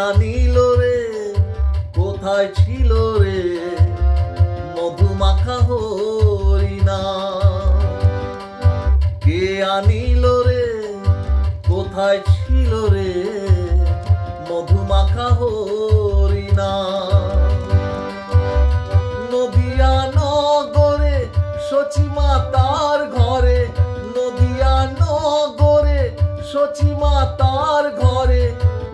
আনিল রে, কোথায় ছিল রে মধুমাখা হরিনাম? কে আনিল রে, কোথায় ছিল রে মধুমাখা হরিনাম? নদিয়া নগরে সচিমাতার ঘরে, নদিয়া নগরে সচিমাতার ঘরে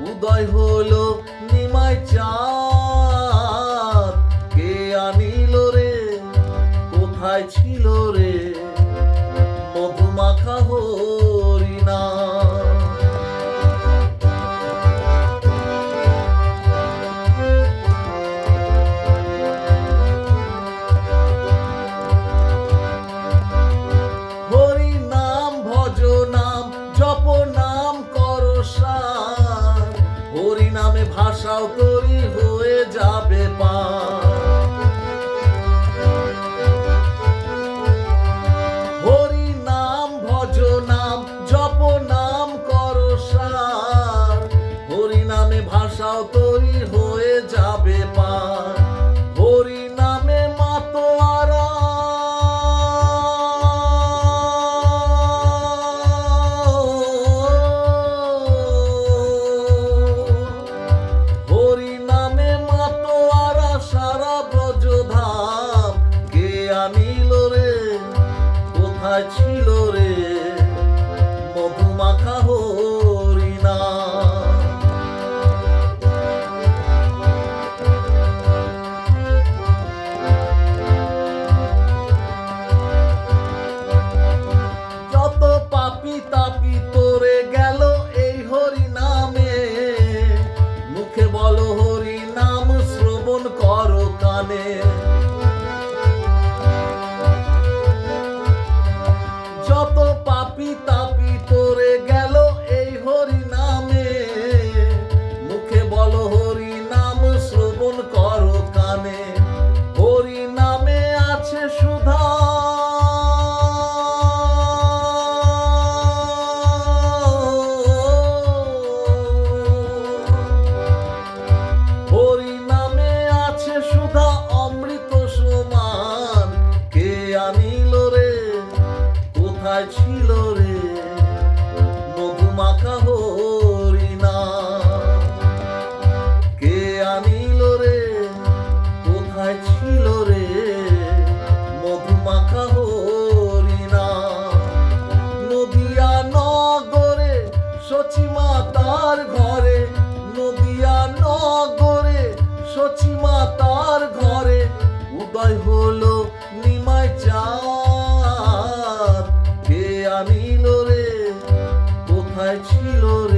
উদয় হলো নিমাই চাঁদ। কে আনিল রে, কোথায় ছিল রে মধুমাখা হরিনাম? হরি নাম ভজ নাম জপ নাম করো সার, হরি নামে ভাষাও তরি হয়ে যাবে পার। হরি নাম ভজ নাম জপ নাম করো সার, হরি নামে ভাষাও তরি হয়ে যাবে পার। হরি নামে মাতোয়ারা সারা ব্রজধাম। কে আনিল রে, কোথায় ছিল রে মধুমাখা হরিনাম? যত পাপি তাপি তোরে গেল এই হরি নামে, মুখে বলো হরি নাম শ্রবণ করো কানে। যত পাপি তাপি তোরে গেল এই হরি নামে, মুখে বলো হরি নাম শ্রবণ করো কানে। হরি নামে আছে সুধা, হরি নামে আছে সুধা অমৃত সমান। কে আনিল রে, কোথায় ছিল রে মধুমাখা হরিনাম? কে আনিল রে, কোথায় ছিল রে মধুমাখা হরিনাম? নদিয়া নগরে সচিমাতার ঘরে, নদিয়া নগরে সচিমাতার ঘরে উদয় হলো নিমাই চাঁদ। কে আনিল রে, কোথায় ছিল রে